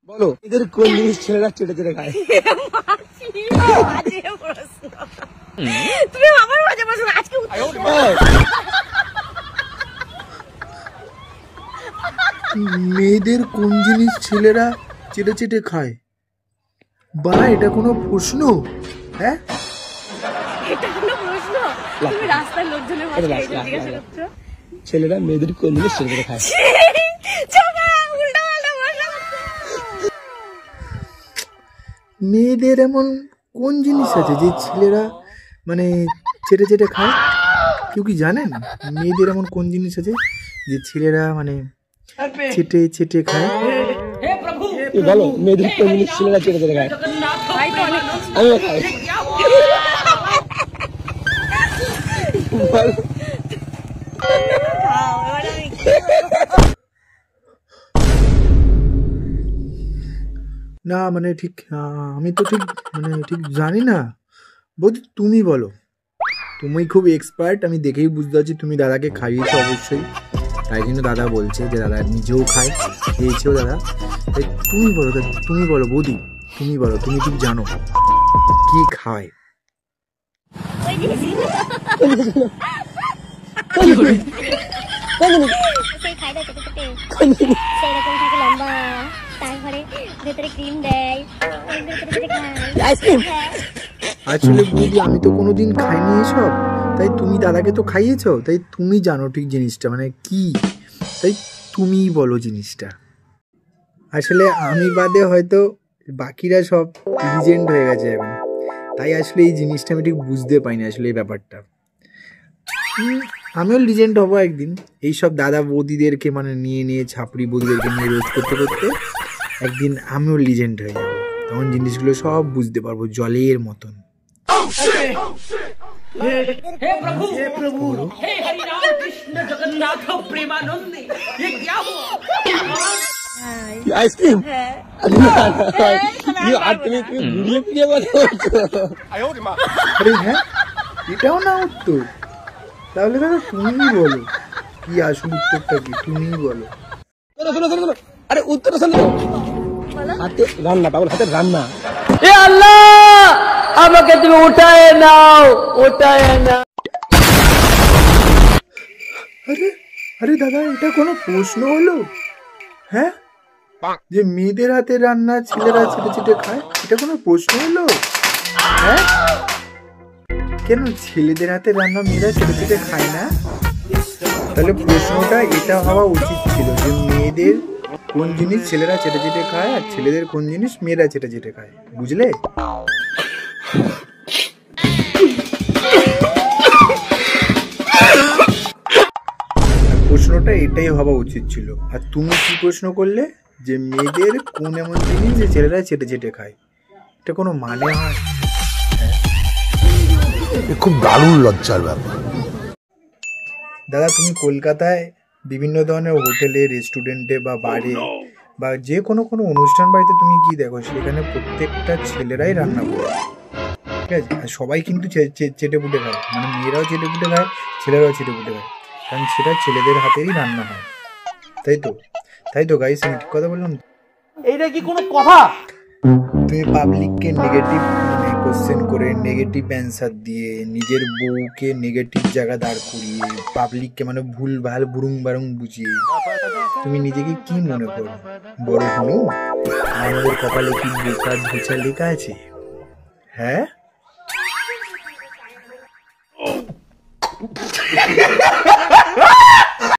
বলো এদের কোন জিনিস ছেলেরা চেটে চেটে খায়? তুমি আমার মাঝে মাঝে আজকে মেয়েদের কোন জিনিস ছেলেরা চেটে চেটে খায়? বা এটা কোনো প্রশ্ন? হ্যাঁ, এটা কোনো প্রশ্ন? তুমি রাস্তার লোকজনের মাঝে এটা জিজ্ঞাসা করছো? ছেলেরা মেয়েদের কোন জিনিস চেটে চেটে খায়? মেয়েদের এমন কোন জিনিস আছে যে ছেলেরা মানে চেটে চেটে খায়? কেউ কি জানেন মেয়েদের এমন কোন জিনিস আছে যে ছেলেরা মানে চেটে চেটে খায়? বলো মেয়েদের কোন জিনিস ছেলেরা চেটে চেটে খায়? আমিও খাই। না মানে ঠিক আমি তো ঠিক মানে ঠিক জানি না। বৌদি তুমি বলো, তুমি খুব এক্সপার্ট, আমি দেখেই বুঝতে পারছি তুমি দাদাকে খাইয়েছো অবশ্যই, তাই জন্য দাদা বলছে যে দাদা নিজেও খায়, খেয়েছেও দাদা। তাই তুমি বলো, তুমি বলো বৌদি, তুমি বলো, তুমি ঠিক জানো কি খায়? আসলে বৌদি আমি তো কোনোদিন খাইনি এসব, তাই তুমি দাদাকে তো খাইয়েছো, তাই তুমি জানো ঠিক জিনিসটা মানে কি, তাই তুমিই বলো জিনিসটা। আসলে আমি বাদে হয়তো বাকিরা সব লিজেন্ড হয়ে গেছে এখন, তাই আসলে এই জিনিসটা আমি ঠিক বুঝতে পাইনি আসলে এই ব্যাপারটা। আমিও লিজেন্ড হবো একদিন, এইসব দাদা বৌদিদেরকে মানে নিয়ে ছাপড়ি বৌদিদেরকে নিয়ে রোজ করতে করতে একদিন আমিও লিজেন্ড হয়ে যাবো, তখন জিনিসগুলো সব বুঝতে পারবো জলের মতন। हे प्रभु हे हरि राम कृष्ण जगन्नाथ प्रेमानंद ये क्या हुआ? आइसक्रीम? তুমি ঘুরিয়ে ফিরিয়ে বলছো। আরে হ্যাঁ, এটাও না উত্তর? তাহলে দাদা তুমি বলো কি আসল উত্তরটা কি, তুমি বলো। শোনো, আরে উত্তরটা শোনো। হাতে রান্না, বাবুর হাতে রান্না। ए अल्लाह আমাকে তুমি উঠায় নাও। আরে আরে দাদা এটা কোনো প্রশ্ন হলো? হ্যাঁ, যে মেয়েদের হাতে রান্না ছেলেরা ছেটে ছেটে খায়, এটা কোনো প্রশ্ন হলো? হ্যাঁ, কেন ছেলেদের হাতে রান্না মেয়েরা ছেটে ছেটে খায় না? তাহলে প্রশ্নটা এটা হওয়া উচিত ছিল যে মেয়েদের কোন জিনিস ছেলেরা চেটে চেটে খায় আর ছেলেদের কোন জিনিস মেয়েরা চেটে চেটে খায়, বুঝলে? প্রশ্নটা এটাই হওয়া উচিত ছিল। আর তুমি কি প্রশ্ন করলে যে মেয়েদের কোন এমন জিনিস যে ছেলেরা চেটে চেটে খায়? এটা কোনো মানে হয়? খুব দারুণ লজ্জার ব্যাপার। দাদা তুমি কলকাতায় বিভিন্ন ধরনের হোটেলে, রেস্টুরেন্টে বা বারে বা যে কোনো অনুষ্ঠান বাড়িতে তুমি কি দেখো, সেখানে প্রত্যেকটা ছেলেরাই রান্না করে, ঠিক আছে? আর সবাই কিন্তু চেটে পুটে খায়, মানে মেয়েরাও চেটে পুটে খায়, ছেলেরাও চেটে পুটে খায়, কারণ সেটা ছেলেদের হাতেরই রান্না হয়, তাই তো গাইস, আমি ঠিক কথা বললাম? এইটা কি কোনো কথা? তুমি পাবলিককে নেগেটিভ মানে কোশ্চেন করে, নেগেটিভ অ্যান্সার দিয়ে, নিজের বউকে নেগেটিভ জায়গা দাঁড় করিয়ে, পাবলিককে মানে ভুল ভাল বুরুং বারুং বুঝিয়ে তুমি নিজেকে কি মনে করো, বড় হনু? আমাদের কপালে কি বোকা ধুচা লেখা আছে? হ্যাঁ